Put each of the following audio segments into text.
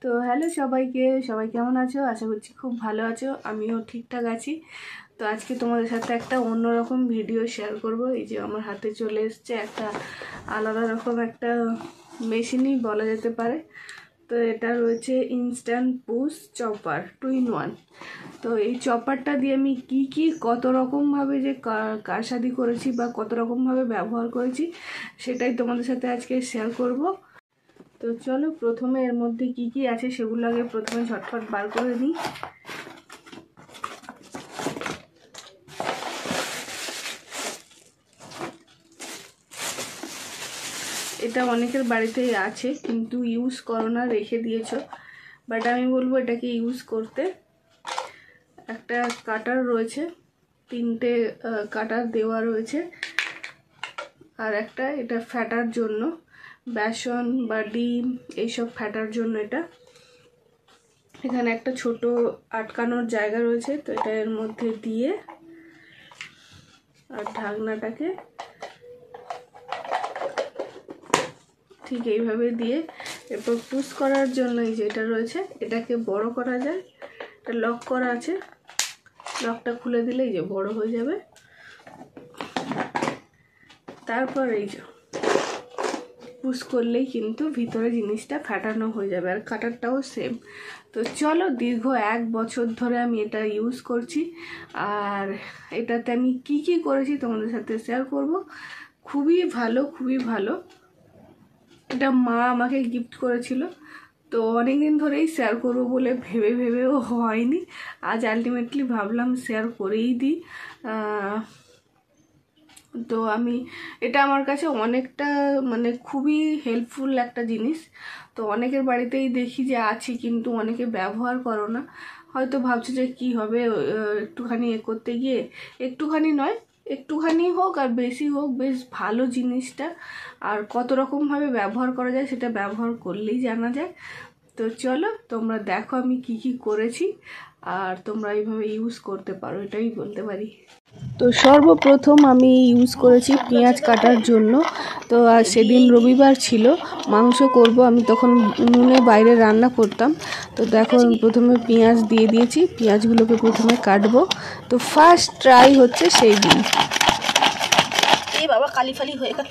তো হ্যালো সবাইকে, সবাই কেমন আছো? আশা করছি খুব ভালো আছো, আমিও ঠিকঠাক আছি। তো আজকে তোমাদের সাথে একটা অন্যরকম ভিডিও শেয়ার করব। এই যে আমার হাতে চলে এসছে একটা আলাদা রকম একটা মেশিনই বলা যেতে পারে। তো এটা রয়েছে ইনস্ট্যান্ট পুশ চপার 2 in 1। তো এই চপারটা দিয়ে আমি কি কত রকমভাবে যে কারসাদি করেছি বা কত রকমভাবে ব্যবহার করেছি সেটাই তোমাদের সাথে আজকে শেয়ার করব। তো চলো প্রথমে এর মধ্যে কি আছে সেগুলো আগে প্রথমে ঝটফট বার করে নিই। এটা অনেকের বাড়িতেই আছে কিন্তু ইউজ করো না, রেখে দিয়েছো, বাট আমি বলবো এটাকে ইউজ করতে। একটা কাটার রয়েছে, 3টে কাটার দেওয়া রয়েছে, আর একটা এটা ফ্যাটার জন্য, বেসন বা ডিম এইসব ফ্যাটার জন্য এটা। এখানে একটা ছোট আটকানোর জায়গা রয়েছে, তো এটা এর মধ্যে দিয়ে আর ঢাকনাটাকে ঠিক এইভাবে দিয়ে এরপর পুশ করার জন্য এই যে এটা রয়েছে, এটাকে বড় করা যায়। এটা লক করা আছে, লকটা খুলে দিলে এই যে বড় হয়ে যাবে। তারপর এই যে পুশ করলেই কিন্তু ভিতরে জিনিসটা ফাটানো হয়ে যাবে, আর কাটারটাও সেম। তো চলো, দীর্ঘ 1 বছর ধরে আমি এটা ইউজ করছি, আর এটাতে আমি কি করেছি তোমাদের সাথে শেয়ার করব। খুবই ভালো, খুবই ভালো। এটা মা আমাকে গিফট করেছিল, তো অনেকদিন ধরেই শেয়ার করবো বলে ভেবেও হয়নি। আজ আলটিমেটলি ভাবলাম শেয়ার করেই দিই। তো আমি এটা আমার কাছে অনেকটা মানে খুবই হেল্পফুল একটা জিনিস। তো অনেকের বাড়িতেই দেখি যে আছে, কিন্তু অনেকে ব্যবহার করো না। হয়তো ভাবছো যে কি হবে একটুখানি করতে গিয়ে। একটুখানি নয়, একটুখানি হোক আর বেশি হোক, বেশ ভালো জিনিসটা। আর কত রকমভাবে ব্যবহার করা যায় সেটা ব্যবহার করলেই জানা যায়। তো চলো তোমরা দেখো আমি কি করেছি, আর তোমরা এইভাবে ইউজ করতে পারো, এটাই বলতে পারি। তো সর্বপ্রথম আমি ইউজ করেছি পেঁয়াজ কাটার জন্য। তো আর সেদিন রবিবার ছিল, মাংস করব, আমি তখন উনুনে বাইরে রান্না করতাম। তো দেখো প্রথমে পেঁয়াজ দিয়ে দিয়েছি, পেঁয়াজগুলোকে প্রথমে কাটবো। তো ফার্স্ট ট্রাই হচ্ছে সেই দিন। এই বাবা কালি ফালি হয়ে গেল।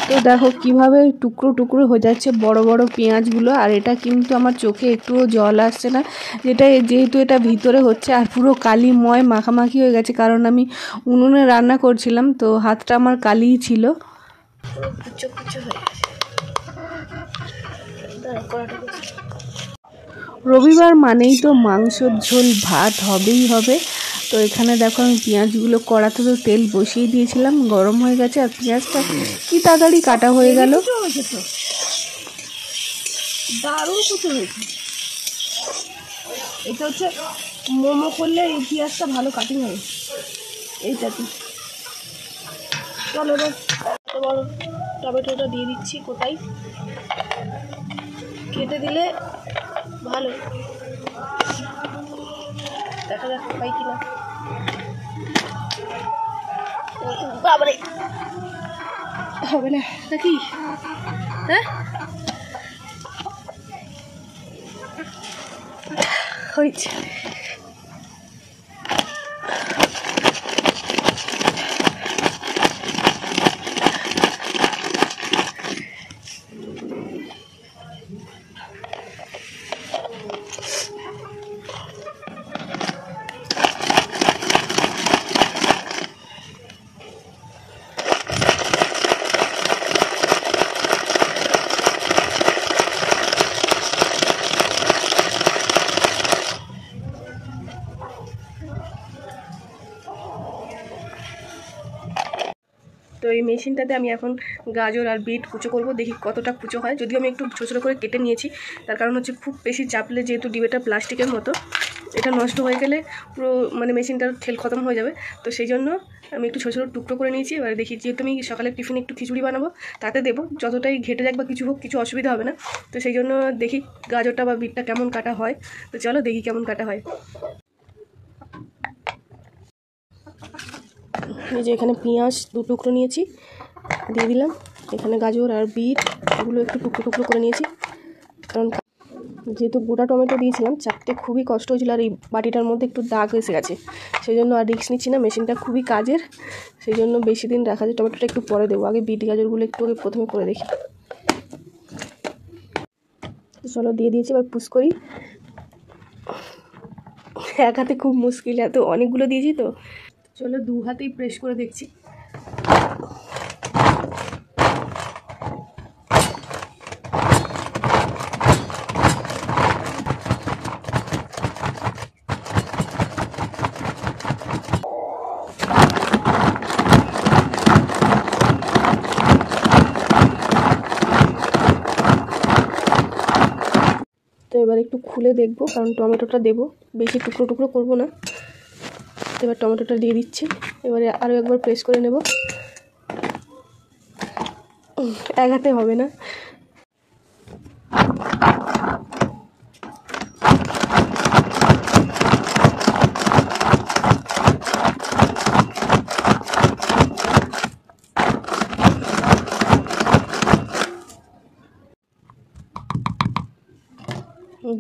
তো দেখো কিভাবে টুকরো টুকরো হয়ে যাচ্ছে বড় বড় পেঁয়াজগুলো, আর এটা কিন্তু আমার চোখে একটুও জল আসছে না, যেহেতু এটা ভিতরে হচ্ছে। আর পুরো কালিময় মাখামাখি হয়ে গেছে, কারণ আমি উনুনে রান্না করছিলাম, তো হাতটা আমার কালিই ছিল। রবিবার মানেই তো মাংসর ঝোল ভাত হবেই হবে। তো এখানে দেখো আমি পেঁয়াজগুলো কড়াতে তো তেল বসিয়ে দিয়েছিলাম, গরম হয়ে গেছে, আর পেঁয়াজটা কি তাড়াতাড়ি কাটা হয়ে গেল। দারুণ কুচো হয়েছে। এটা হচ্ছে মোমো করলে এই পেঁয়াজটা ভালো কাটিং হবে এইটাতে। চলো এবার টমেটোটা দিয়ে দিচ্ছি, কোথায় কেটে দিলে ভালো। দেখা যাক পাই কিনা। বাবারে, হবে না নাকি? হ্যাঁ হয়েছে। তো এই মেশিনটাতে আমি এখন গাজর আর বিট কুচো করব, দেখি কতটা কুচো হয়। যদিও আমি একটু ছোটো ছোটো করে কেটে নিয়েছি, তার কারণ হচ্ছে খুব বেশি চাপলে যেহেতু ডিবেটা প্লাস্টিকের মতো, এটা নষ্ট হয়ে গেলে পুরো মানে মেশিনটার খেল খতম হয়ে যাবে। তো সেই জন্য আমি একটু ছোটো ছোটো টুকরো করে নিয়েছি। এবার দেখি, যেহেতু আমি সকালে টিফিনে একটু খিচুড়ি বানাবো, তাতে দেবো, যতটাই ঘেটে যাক বা কিছু হোক, কিছু অসুবিধা হবে না। তো সেই জন্য দেখি গাজরটা বা বিটটা কেমন কাটা হয়। তো চলো দেখি কেমন কাটা হয়। এই যে এখানে পেঁয়াজ 2 টুকরো নিয়েছি, দিয়ে দিলাম। এখানে গাজর আর বিট এগুলো একটু টুকরো টুকরো করে নিয়েছি, কারণ যেহেতু গোটা টমেটো দিয়েছিলাম চারটে খুবই কষ্ট হয়েছিল, আর এই বাটিটার মধ্যে একটু দাগ এসে গেছে, সেই জন্য আর রিস্ক নিচ্ছি না। মেশিনটা খুবই কাজের, সেই জন্য বেশি দিন রাখা যায়। টমেটোটা একটু পরে দেবো, আগে বিট গাজরগুলো একটু আগে প্রথমে করে দেখি। চলো দিয়ে দিয়েছি, এবার পুশ করি। এক হাতে খুব মুশকিল, এত অনেকগুলো দিয়েছি তো। চলো 2 হাতেই প্রেস করে দেখছি। তো এবার একটু খুলে দেখবো, কারণ টমেটোটা দেবো, বেশি টুকরো টুকরো করবো না। এবার টমেটোটা দিয়ে দিচ্ছি, এবারে আরও একবার প্রেস করে নেব। এক হাতে হবে না।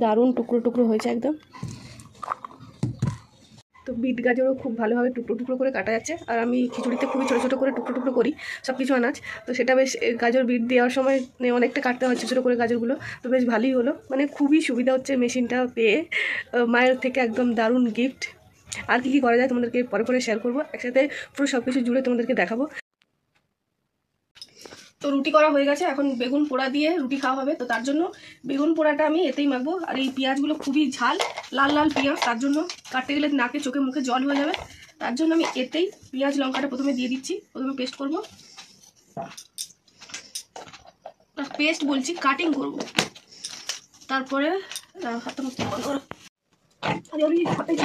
দারুণ টুকরো টুকরো হয়েছে একদম। তো বিট গাজরও খুব ভালোভাবে টুকরো টুকরো করে কাটা যাচ্ছে, আর আমি খিচুড়িতে খুবই ছোটো ছোটো করে টুকরো টুকরো করি সব কিছু আনাজ, তো সেটা বেশ গাজর বিট দেওয়ার সময় অনেকটা কাটতে হয় ছোটো ছোটো করে গাজরগুলো, তো বেশ ভালোই হলো। মানে খুবই সুবিধা হচ্ছে মেশিনটা পেয়ে, মায়ের থেকে একদম দারুণ গিফট। আর কী কী করা যায় তোমাদেরকে পরে পরে শেয়ার করবো, একসাথে পুরো সব কিছু জুড়ে তোমাদেরকে দেখাবো। তো রুটি করা হয়ে গেছে, এখন বেগুন পোড়া দিয়ে রুটি খাওয়া হবে। তো তার জন্য বেগুন পোড়াটা আমি এতেই মাখবো, আর এই পেঁয়াজগুলো খুবই ঝাল, লাল লাল পেঁয়াজ, তার জন্য কাটতে গেলে নাকে চোখে মুখে জল হয়ে যাবে, তার জন্য আমি এতেই পেঁয়াজ লঙ্কাটা প্রথমে দিয়ে দিচ্ছি। প্রথমে পেস্ট করবো, পেস্ট বলছি কাটিং করব, তারপরে হাতটা মুছতে বন্ধ করো।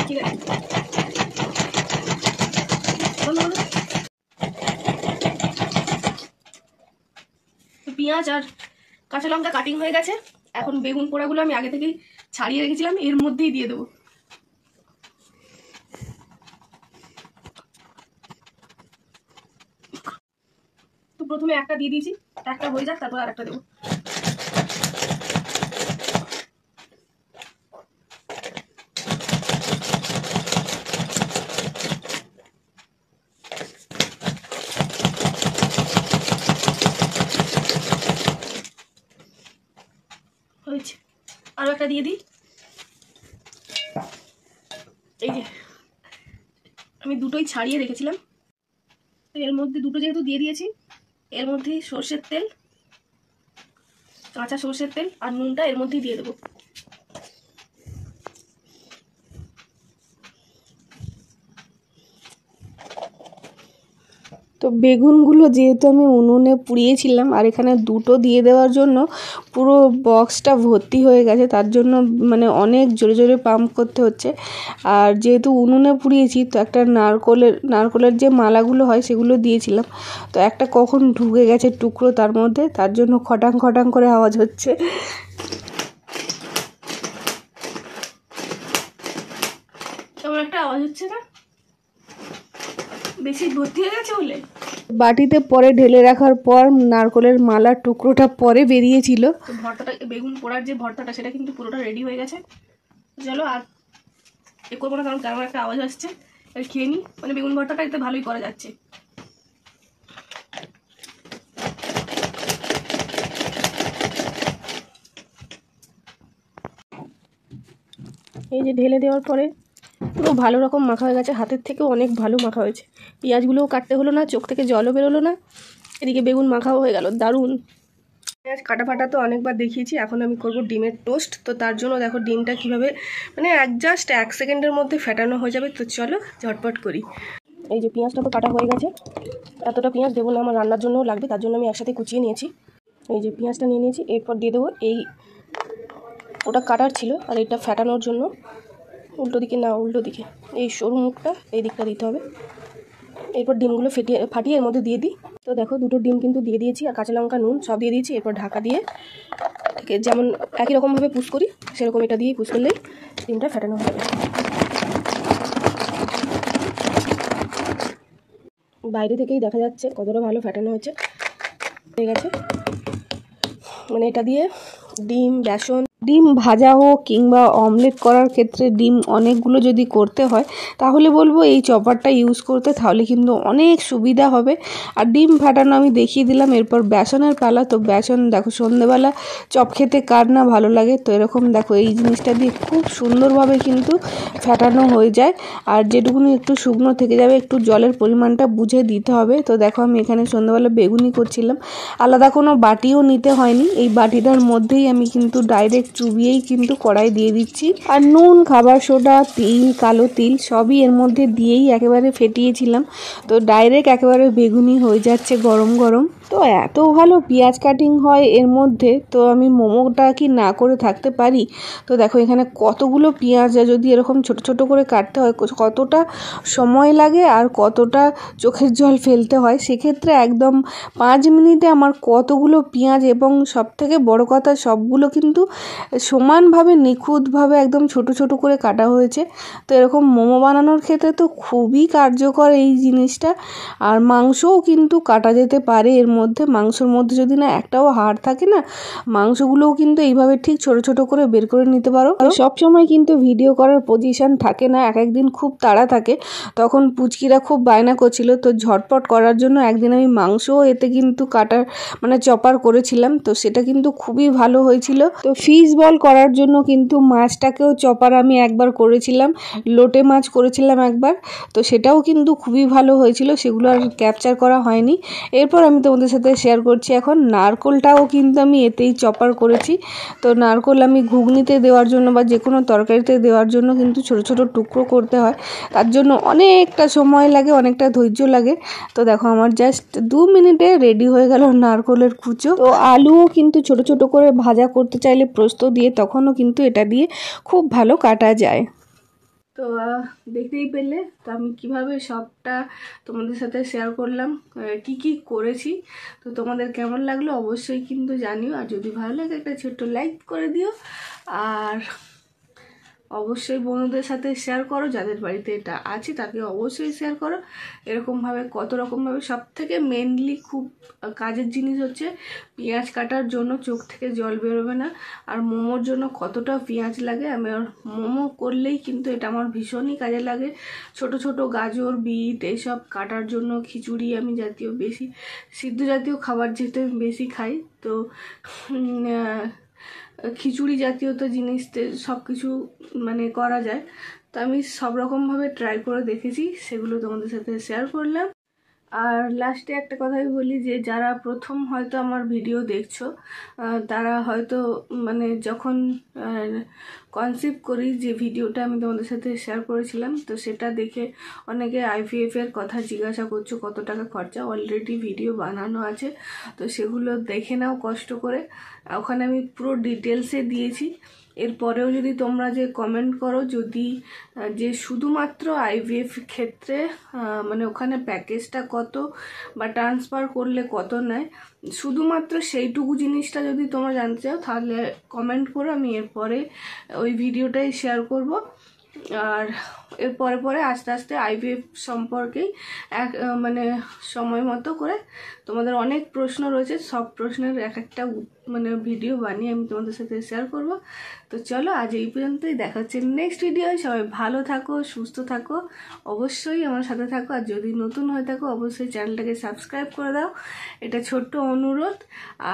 ঠিক আছে, পেঁয়াজ আর কাঁচা লঙ্কা কাটিং হয়ে গেছে। এখন বেগুন পোড়াগুলো আমি আগে থেকেই ছাড়িয়ে রেখেছিলাম, এর মধ্যেই দিয়ে দেবো। তো প্রথমে একটা দিয়ে দিয়েছি, একটা হয়ে যাক, তারপর আর একটা দেবো। হয়েছে, আরও একটা দিয়ে দিই। এই যে আমি দুটোই ছাড়িয়ে রেখেছিলাম, তো এর মধ্যে দুটো যেহেতু দিয়ে দিয়েছি, এর মধ্যে সর্ষের তেল, কাঁচা সর্ষের তেল আর নুনটা এর মধ্যেই দিয়ে দেবো। তো বেগুনগুলো যেহেতু আমি উনুনে পুড়িয়েছিলাম, আর এখানে দুটো দিয়ে দেওয়ার জন্য পুরো বক্সটা ভর্তি হয়ে গেছে, তার জন্য মানে অনেক জোরে জোরে পাম্প করতে হচ্ছে। আর যেহেতু উনুনে পুড়িয়েছি, তো একটা নারকলের যে মালাগুলো হয় সেগুলো দিয়েছিলাম, তো একটা কখন ঢুকে গেছে টুকরো তার মধ্যে, তার জন্য খটাং খটাং করে আওয়াজ হচ্ছে। তেমন একটা আওয়াজ হচ্ছে না, বেশি ভর্তি হয়ে গেছে বলে। বাটিতে পরে ঢেলে রাখার পর নারকলের মালার টুকরোটা পরে বেরিয়েছিল। ভর্তাটা, বেগুন পোড়ার যে ভর্তাটা, সেটা কিন্তু পুরোটা রেডি হয়ে গেছে। চলো আর এ করবো না, কারণ কেমন একটা আওয়াজ আসছে, আর খেয়ে নিই। মানে বেগুন ভর্তাটা এতে ভালোই করা যাচ্ছে। এই যে ঢেলে দেওয়ার পরে পুরো ভালো রকম মাখা হয়ে গেছে, হাতের থেকেও অনেক ভালো মাখা হয়েছে। পেঁয়াজগুলোও কাটতে হলো না, চোখ থেকে জলও বেরোলো না, এদিকে বেগুন মাখাও হয়ে গেল দারুণ। পেঁয়াজ কাটা ফাটা তো অনেকবার দেখিয়েছি, এখন আমি করব ডিমের টোস্ট। তো তার জন্য দেখো ডিমটা কীভাবে মানে জাস্ট 1 সেকেন্ডের মধ্যে ফেটানো হয়ে যাবে। তো চলো ঝটপট করি। এই যে পেঁয়াজটা তো কাটা হয়ে গেছে, এতটা পেঁয়াজ দেবো না, আমার রান্নার জন্যও লাগবে, তার জন্য আমি একসাথে কুচিয়ে নিয়েছি। এই যে পেঁয়াজটা নিয়ে নিয়েছি, এরপর দিয়ে দেবো এই, ওটা কাটার ছিল আর এটা ফেটানোর জন্য উল্টো দিকে না, উল্টো দিকে এই সরু মুখটা এই দিকটা দিতে হবে। এরপর ডিমগুলো ফাটিয়ে এর মধ্যে দিয়ে দিই। তো দেখো দুটো ডিম কিন্তু দিয়ে দিয়েছি, আর কাঁচা লঙ্কা নুন সব দিয়ে দিয়েছি। এরপর ঢাকা দিয়ে যেমন একই রকমভাবে পুশ করি, সেরকম এটা দিয়ে পুশ করলেই ডিমটা ফেটানো হবে। বাইরে থেকেই দেখা যাচ্ছে কতটা ভালো ফ্যাটানো হয়েছে। হয়ে গেছে, মানে এটা দিয়ে ডিম, বেসন, ডিম ভাজা হোক কিংবা অমলেট করার ক্ষেত্রে ডিম অনেকগুলো যদি করতে হয় তাহলে বলবো এই চপারটা ইউজ করতে, তাহলে কিন্তু অনেক সুবিধা হবে। আর ডিম ফাটানো আমি দেখিয়ে দিলাম। এরপর বেসনের পালা। তো বেসন দেখো সন্ধ্যেবেলা চপ খেতে কার না ভালো লাগে, তো এরকম দেখো এই জিনিসটা দিয়ে খুব সুন্দরভাবে কিন্তু ফাটানো হয়ে যায়। আর যেটুকুনি একটু শুকনো থেকে যাবে একটু জলের পরিমাণটা বুঝে দিতে হবে। তো দেখো আমি এখানে সন্ধ্যেবেলা বেগুনি করছিলাম, আলাদা কোনো বাটিও নিতে হয়নি, এই বাটিটার মধ্যেই আমি কিন্তু ডাইরেক্ট চুবিয়েই কিন্তু কড়াই দিয়ে দিচ্ছি। আর নুন, খাবার সোডা, তিল, কালো তিল সবই এর মধ্যে দিয়েই একেবারে ফেটিয়েছিলাম। তো ডাইরেক্ট একেবারে বেগুনি হয়ে যাচ্ছে গরম গরম। তো এত ভালো পেঁয়াজ কাটিং হয় এর মধ্যে, তো আমি মোমোটা কি না করে থাকতে পারি? তো দেখো এখানে কতগুলো পেঁয়াজ যদি এরকম ছোট ছোট করে কাটতে হয় কতটা সময় লাগে আর কতটা চোখের জল ফেলতে হয়। সেক্ষেত্রে একদম 5 মিনিটে আমার কতগুলো পেঁয়াজ, এবং সব থেকে বড় কথা সবগুলো কিন্তু সমানভাবে নিখুঁতভাবে একদম ছোট ছোট করে কাটা হয়েছে। তো এরকম মোমো বানানোর ক্ষেত্রে তো খুবই কার্যকর এই জিনিসটা। আর মাংসও কিন্তু কাটা যেতে পারে এর মধ্যে, মাংসর মধ্যে যদি না একটাও হাড় থাকে না, মাংসগুলোও কিন্তু এইভাবে ঠিক ছোট ছোট করে বের করে নিতে পারো। সব সময় কিন্তু ভিডিও করার পজিশন থাকে না, এক একদিন খুব তাড়া থাকে। তখন পুচকিরা খুব বায়না করছিল, তো ঝটপট করার জন্য একদিন আমি মাংসও এতে কিন্তু কাটার মানে চপার করেছিলাম, তো সেটা কিন্তু খুবই ভালো হয়েছিল। তো ফিশ বল করার জন্য কিন্তু মাছটাকেও চপার আমি একবার করেছিলাম, লোটে মাছ করেছিলাম একবার, তো সেটাও কিন্তু খুবই ভালো হয়েছিল, সেগুলো আর ক্যাপচার করা হয়নি। এরপর আমি তোমাদের সাথে শেয়ার করছি এখন নারকোলটাও কিন্তু আমি এতেই চপার করেছি। তো নারকোল আমি ঘুগনিতে দেওয়ার জন্য বা যে কোনো তরকারিতে দেওয়ার জন্য কিন্তু ছোট ছোট টুকরো করতে হয়, তার জন্য অনেকটা সময় লাগে, অনেকটা ধৈর্য লাগে। তো দেখো আমার জাস্ট 2 মিনিটে রেডি হয়ে গেল নারকোলের কুচো। তো আলুও কিন্তু ছোট ছোট করে ভাজা করতে চাইলে পোস্ত দিয়ে তখনও কিন্তু এটা দিয়ে খুব ভালো কাটা যায়। তো দেখতেই পেলে তো আমি কিভাবে সবটা তোমাদের সাথে শেয়ার করলাম, কি কি করেছি। তো তোমাদের কেমন লাগলো অবশ্যই কিন্তু জানিও, আর যদি ভালো লাগে একটা ছোট্ট লাইক করে দিও। আর অবশ্যই বন্ধুদের সাথে শেয়ার করো, যাদের বাড়িতে এটা আছে তাকে অবশ্যই শেয়ার করো। এরকমভাবে কত রকমভাবে সব থেকে মেনলি খুব কাজের জিনিস হচ্ছে পেঁয়াজ কাটার জন্য চোখ থেকে জল বেরোবে না। আর মোমোর জন্য কতটা পেঁয়াজ লাগে, আমি মোমো করলেই কিন্তু এটা আমার ভীষণই কাজে লাগে। ছোট ছোট গাজর, বিট এইসব কাটার জন্য, খিচুড়ি আমি জাতীয় বেশি সিদ্ধ জাতীয় খাবার যেহেতু আমি বেশি খাই, তো খিচুড়ি জাতীয় তো জিনিসতে সব কিছু মানে করা যায়। তো আমি সব রকমভাবে ট্রাই করে দেখেছি, সেগুলো তোমাদের সাথে শেয়ার করলাম। আর লাস্টে একটা কথাই বলি যে যারা প্রথম হয়তো আমার ভিডিও দেখছো, তারা হয়তো মানে যখন কনসিভ করি যে ভিডিওটা আমি তোমাদের সাথে শেয়ার করেছিলাম, তো সেটা দেখে অনেকে IVF এর কথা জিজ্ঞাসা করছো, কত টাকা খরচা। অলরেডি ভিডিও বানানো আছে, তো সেগুলো দেখে নাও কষ্ট করে, ওখানে আমি পুরো ডিটেলসে দিয়েছি। এরপরেও যদি তোমরা যে কমেন্ট করো যদি যে শুধুমাত্র IVF ক্ষেত্রে মানে ওখানে প্যাকেজটা কত বা ট্রান্সফার করলে কত নেয়, শুধুমাত্র সেইটুকু জিনিসটা যদি তোমরা জানতে চাও তাহলে কমেন্ট করো, আমি এরপরে ওই ভিডিওটাই শেয়ার করব। আর এর পরে পরে আস্তে আস্তে IVF সম্পর্কেই মানে সময় মতো করে, তোমাদের অনেক প্রশ্ন রয়েছে, সব প্রশ্নের এক একটা মানে ভিডিও বানিয়ে আমি তোমাদের সাথে শেয়ার করব। তো চলো আজ এই পর্যন্তই, দেখা হচ্ছে নেক্সট ভিডিও। সবাই ভালো থাকো, সুস্থ থাকো, অবশ্যই আমার সাথে থাকো। আর যদি নতুন হয়ে থাকো অবশ্যই চ্যানেলটাকে সাবস্ক্রাইব করে দাও, এটা ছোট্ট অনুরোধ।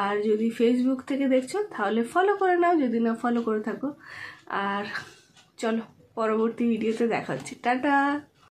আর যদি ফেসবুক থেকে দেখছো তাহলে ফলো করে নাও, যদি না ফলো করে থাকো। আর চলো পরবর্তী ভিডিওতে দেখা হচ্ছে, টাটা।